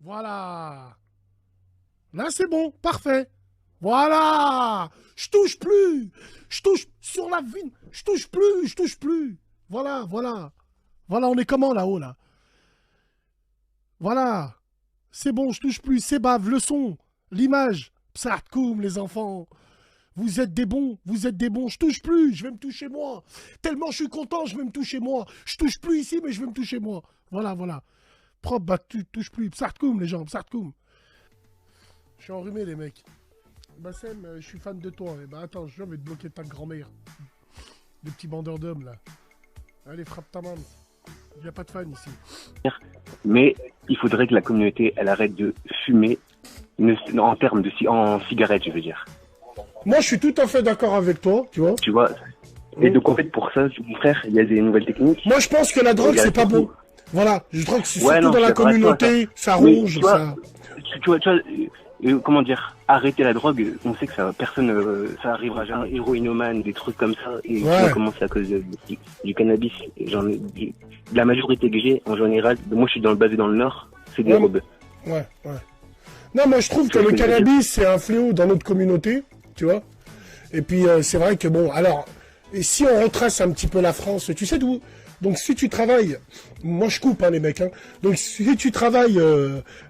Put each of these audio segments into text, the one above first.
Voilà. Là, c'est bon. Parfait. Voilà. Je touche plus. Je touche sur la vigne. Je touche plus. Je touche plus. Voilà, voilà. Voilà, on est comment là-haut, là? Voilà. C'est bon, je touche plus. C'est bave, le son, l'image. Psatkoum, les enfants. Vous êtes des bons, vous êtes des bons. Je touche plus, je vais me toucher moi. Tellement je suis content, je vais me toucher moi. Je touche plus ici, mais je vais me toucher moi. Voilà, voilà. Propre, bah tu touches plus. Psatkoum, les gens, psatkoum. Je suis enrhumé, les mecs. Bassem, je suis fan de toi. Eh ben attends, je vais te bloquer ta grand-mère. Des petits bandeurs d'hommes, là. Allez, frappe ta main. Il n'y a pas de fan ici. Mais il faudrait que la communauté, elle arrête de fumer en termes de en cigarettes, je veux dire. Moi, je suis tout à fait d'accord avec toi, tu vois. Tu vois. Et donc, en fait, pour ça, mon frère, il y a des nouvelles techniques. Moi, je pense que la drogue, c'est pas bon. Voilà, je trouve que c'est surtout dans la communauté, ça ronge, ça... Tu vois, comment dire, arrêter la drogue, on sait que ça, personne, ça arrivera jamais, héroïnomane, des trucs comme ça, et ça commence à cause du cannabis. La majorité que j'ai, en général, moi je suis basé dans le Nord, c'est des robes. Ouais. Non, moi je trouve que le cannabis, c'est un fléau dans notre communauté, tu vois. Et puis c'est vrai que bon, alors, et si on retrace un petit peu la France, tu sais d'où... Donc si tu travailles, moi je coupe les mecs, donc si tu travailles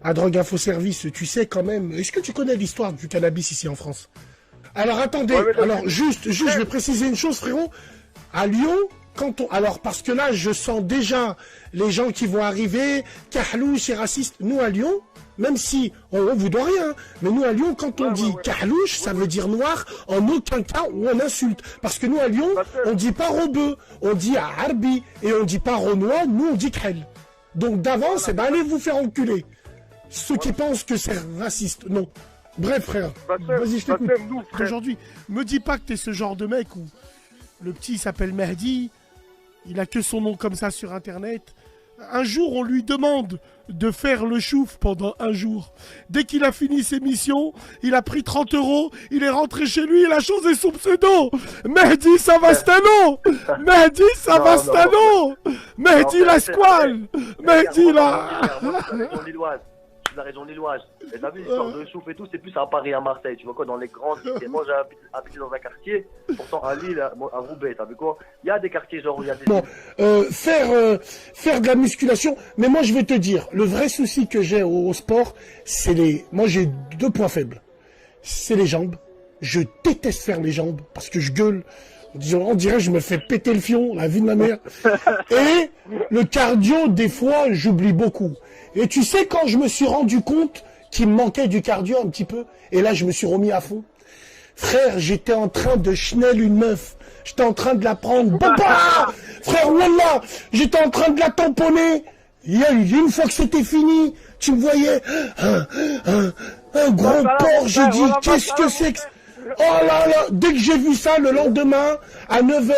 à Drogue Info Service, tu sais quand même, est-ce que tu connais l'histoire du cannabis ici en France? Alors attendez, alors juste je vais préciser une chose frérot, à Lyon, alors parce que là je sens déjà les gens qui vont arriver, Kahlouche et raciste, nous à Lyon, même si on vous doit rien, mais nous à Lyon, quand on dit Kahlouche, ça veut dire noir, en aucun cas où on insulte. Parce que nous à Lyon, on dit pas robeux, on dit Arbi, et on dit pas renois, nous on dit Khel. Donc d'avance, allez vous faire enculer. Ceux qui pensent que c'est raciste, non. Bref frère, vas-y je t'écoute. Aujourd'hui, me dis pas que t'es ce genre de mec où le petit s'appelle Mehdi, il a que son nom comme ça sur internet. Un jour, on lui demande de faire le chouf pendant un jour. Dès qu'il a fini ses missions, il a pris 30 €, il est rentré chez lui, il a changé son pseudo. Mehdi Savastano. Mehdi Savastano. Mehdi la squale. Mehdi la... La région lilloise. Et t'as vu l'histoire de chouf et tout, c'est plus à Paris, à Marseille. Tu vois quoi, dans les grandes cités. Moi, j'ai habité dans un quartier, pourtant à Lille, à Roubaix. T'as vu quoi? Il y a des quartiers genre où il y a des... Bon, faire de la musculation, mais moi je vais te dire, le vrai souci que j'ai au sport, c'est les... Moi j'ai 2 points faibles. C'est les jambes. Je déteste faire les jambes parce que je gueule. On dirait que je me fais péter le fion, la vie de ma mère. Et le cardio, des fois, j'oublie beaucoup. Et tu sais, quand je me suis rendu compte qu'il me manquait du cardio un petit peu, et là, je me suis remis à fond. Frère, j'étais en train de chenel une meuf. J'étais en train de la prendre. Baba! Frère, wallah! J'étais en train de la tamponner. Une fois que c'était fini, tu me voyais un gros porc. J'ai dit, qu'est-ce que c'est que... Oh là là! Dès que j'ai vu ça, le lendemain, à 9 h,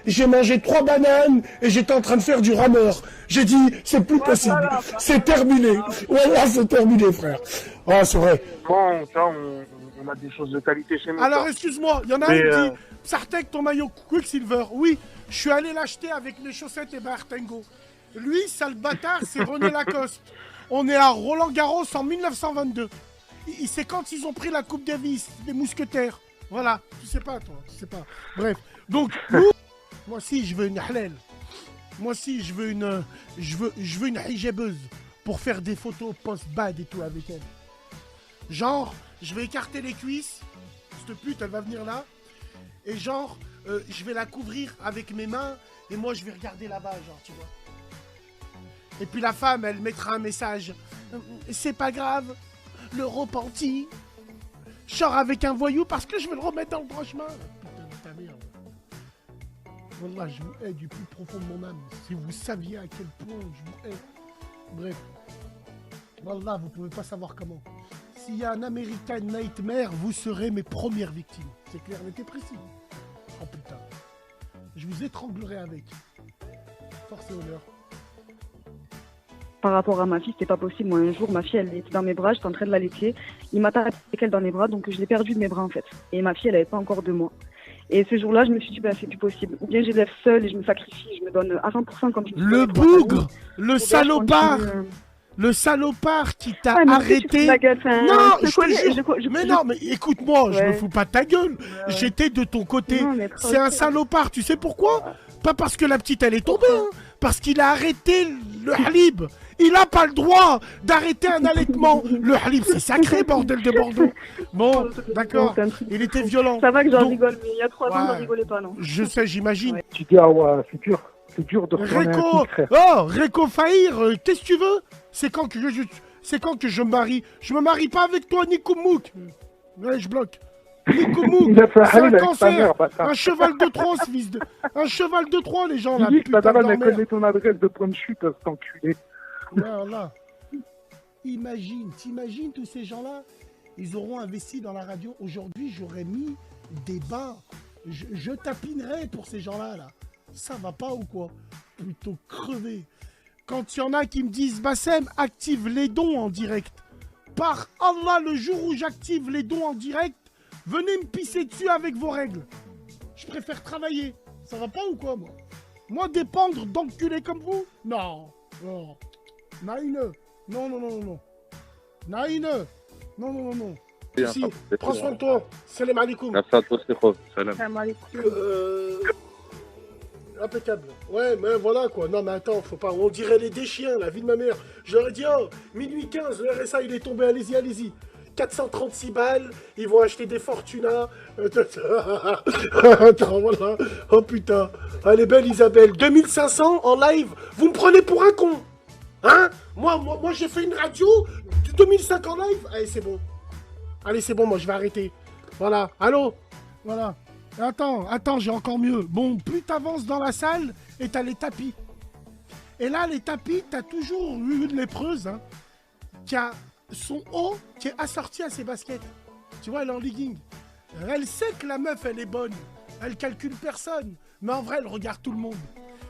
j'ai mangé 3 bananes et j'étais en train de faire du rameur. J'ai dit, c'est plus possible. C'est terminé. Voilà, c'est terminé, frère. Ah, c'est vrai. Bon, ça, on a des choses de qualité chez nous. Alors, excuse-moi, il y en a un qui dit, Sartek, ton maillot Quicksilver. Oui, je suis allé l'acheter avec mes chaussettes et Bartengo. Lui, sale bâtard, c'est René Lacoste. On est à Roland-Garros en 1922. C'est quand ils ont pris la Coupe Davis, des mousquetaires. Voilà, tu sais pas, toi, tu sais pas. Bref, donc, nous, moi aussi, je veux une halal. Moi aussi, je veux une hijabeuse pour faire des photos post-bad et tout avec elle. Genre, je vais écarter les cuisses, cette pute, elle va venir là, et genre, je vais la couvrir avec mes mains, et moi, je vais regarder là-bas, genre, tu vois. Et puis la femme, elle mettra un message. C'est pas grave, le repenti. Genre avec un voyou parce que je vais le remettre dans le branchement. Putain de ta merde. Wallah, je vous hais du plus profond de mon âme. Si vous saviez à quel point je vous hais. Bref. Wallah, vous pouvez pas savoir comment. S'il y a un American Nightmare, vous serez mes premières victimes. C'est clair, mais t'es précis. Oh putain. Je vous étranglerai avec. Force et honneur. Par rapport à ma fille, c'était pas possible. Moi, un jour, ma fille, elle était dans mes bras, j'étais en train de l'allaiter. Il m'a tapé avec elle dans les bras, donc je l'ai perdue de mes bras, en fait. Et ma fille, elle avait pas encore 2 mois. Et ce jour-là, je me suis dit, bah, c'est plus possible. Ou bien j'élève seule et je me sacrifie, je me donne à 100% comme je me suis Le bougre, le salopard, Le salopard qui t'a Ah, mais arrêté. la gueule, enfin, Non, je je te connais, jure. je- Mais non, mais écoute-moi, je Ouais. me fous pas de ta gueule. J'étais de ton côté. Non, mais C'est un salopard, tu sais pourquoi? Pas parce que la petite elle est tombée, hein. Parce qu'il a arrêté le halib. Il a pas le droit d'arrêter un allaitement. Le halib, c'est sacré, bordel de Bordeaux. Bon, d'accord. c'est un truc Il était violent. Ça va que j'en Donc, rigole, mais il y a 3 ans, Ouais. j'en rigolais pas, non. je sais, j'imagine. Tu dis, ah ouais, c'est dur de retourner un Réco, kick, frère. oh, Réco Fahir, qu'est-ce que tu veux? C'est quand que je me marie? Je me marie pas avec toi, Nikomouk. Ouais, je bloque. Nikomouk, Il a fait un c'est un halal avec ta cancer. mère, bâtard. Un cheval de Troie, ce fils de... Un cheval de Troie, les gens, là. Tu dis que ta putain daronne, de elle leur mère. connaît ton adresse de point de chute, cet enculé. Voilà. T'imagines tous ces gens-là, ils auront investi dans la radio. Aujourd'hui, j'aurais mis des bas. Je tapinerais pour ces gens-là, là. Ça va pas ou quoi? Plutôt crever. Quand il y en a qui me disent, Bassem, active les dons en direct. Par Allah, le jour où j'active les dons en direct, venez me pisser dessus avec vos règles. Je préfère travailler. Ça va pas ou quoi, moi? Moi, dépendre d'enculés comme vous? Non. Non. Naïne. Non, non, non, non, non. Naïne. Non, non, non, non. Si, prends soin de toi. Salam alaikum. Merci à toi, Stéphane. Salam. Salam alaikum. Impeccable. Ouais, mais voilà quoi. Non, mais attends, faut pas. On dirait les déchiens, la vie de ma mère. Je leur ai dit, oh, minuit 15, le RSA il est tombé, allez-y, allez-y. 436 balles, ils vont acheter des Fortuna. Attends, voilà. Oh putain. Elle est belle, Isabelle. 2500 en live. Vous me prenez pour un con. Hein? Moi j'ai fait une radio. 2005 en live. Allez, c'est bon. Allez, c'est bon, moi je vais arrêter. Voilà. Allô? Voilà. Attends, j'ai encore mieux. Bon, plus t'avances dans la salle et t'as les tapis. Et là, les tapis, t'as toujours eu une lépreuse, hein, qui a son haut qui est assorti à ses baskets. Tu vois, elle est en legging. Elle sait que la meuf, elle est bonne. Elle calcule personne. Mais en vrai, elle regarde tout le monde.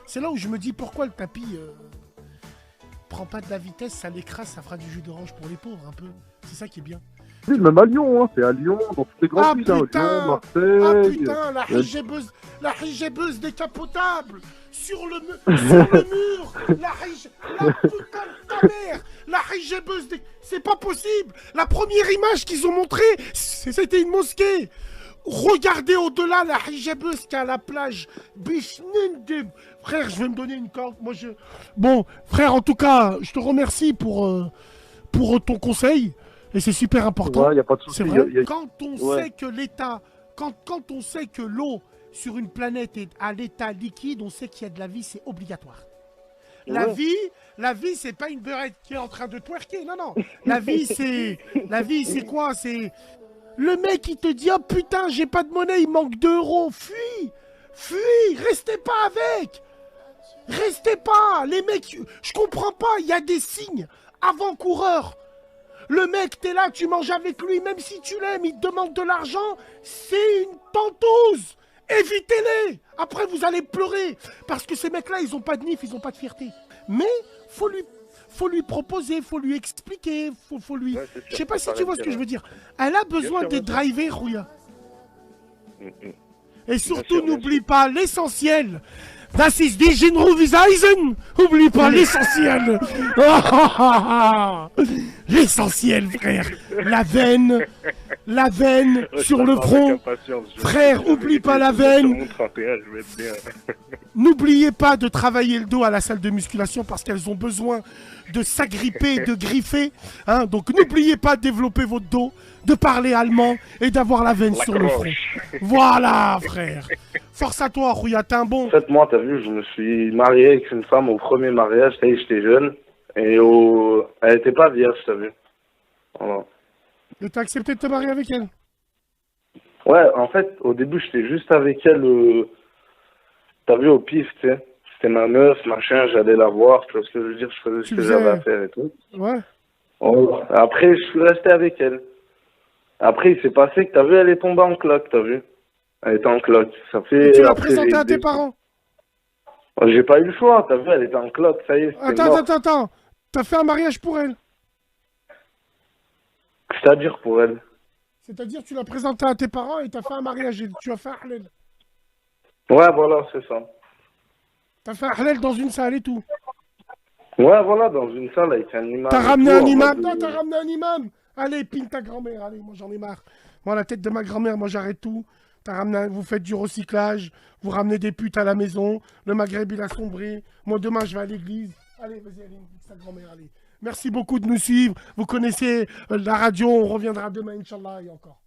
C'est là où je me dis pourquoi le tapis prend pas de la vitesse, ça l'écrase, ça fera du jus d'orange pour les pauvres un peu. C'est ça qui est bien. Oui, même à Lyon, hein. C'est à Lyon, dans toutes les grandes villes, hein. putain. Lyon, Marseille. Ah putain, la hijabeuse décapotable sur le mur, la putain de ta mère, la hijabeuse c'est pas possible. La première image qu'ils ont montrée, c'était une mosquée. Regardez au-delà la hijabeuse qui est à la plage. Frère, je vais me donner une corde. Bon, frère, en tout cas, je te remercie pour ton conseil. Et c'est super important. Ouais, y a pas de souci. C'est vrai. Quand on sait que l'état, quand on sait que l'eau sur une planète est à l'état liquide, on sait qu'il y a de la vie, c'est obligatoire. La vie, c'est pas une beurette qui est en train de twerker. Non, non. La vie, c'est quoi? C'est le mec qui te dit, oh putain, j'ai pas de monnaie, il manque 2 euros. Fuis, restez pas avec. Restez pas. Les mecs, je comprends pas. Il y a des signes avant-coureurs. Le mec, t'es là, tu manges avec lui, même si tu l'aimes, il te demande de l'argent, c'est une tenteuse. Évitez-les. Après, vous allez pleurer. Parce que ces mecs-là, ils ont pas de nif, ils ont pas de fierté. Mais, faut lui proposer, faut lui expliquer, faut lui... Ouais, je sais pas si tu vois ce que je veux dire. Elle a besoin d'être drivée, Rouya. Et surtout, n'oublie pas l'essentiel. Das ist die Genruviseisen. Oublie pas l'essentiel. L'essentiel, frère. La veine sur le front. Frère, oublie pas la veine. N'oubliez pas de travailler le dos à la salle de musculation parce qu'elles ont besoin de s'agripper, de griffer. Hein, donc n'oubliez pas de développer votre dos, de parler allemand et d'avoir la veine sur le front. Voilà, frère. Force à toi, Rouya, t'es un bon. En fait, moi, t'as vu, je me suis marié avec une femme au premier mariage, ça y est, j'étais jeune. Et elle était pas vierge, t'as vu. Voilà. Et t'as accepté de te marier avec elle? Ouais, en fait, au début, j'étais juste avec elle, t'as vu, au pif, tu sais. C'était ma meuf, machin, j'allais la voir, tu vois ce que je veux dire, je faisais ce que j'avais à faire et tout. Ouais. Après, je suis resté avec elle. Après, il s'est passé que, t'as vu, elle est tombée en cloque, t'as vu. Elle était en cloque. Ça fait... Et tu l'as présentée à tes parents? J'ai pas eu le choix, t'as vu, elle était en cloque, ça y est, c'était mort. Attends. T'as fait un mariage pour elle? C'est-à-dire pour elle. C'est-à-dire tu l'as présentée à tes parents et t'as fait un mariage et tu as fait un halal. Ouais, voilà, c'est ça. T'as fait un halal dans une salle et tout. Ouais, voilà, dans une salle avec un imam. T'as ramené un imam? De... Non, t'as ramené un imam. Allez, pine ta grand-mère. Allez, moi j'en ai marre. Moi, la tête de ma grand-mère, moi j'arrête tout. Vous faites du recyclage, vous ramenez des putes à la maison. Le Maghreb, il a sombré. Moi, demain, je vais à l'église. Allez, vas-y, allez, ta grand-mère, allez. Merci beaucoup de nous suivre. Vous connaissez la radio. On reviendra demain, Inch'Allah, et encore.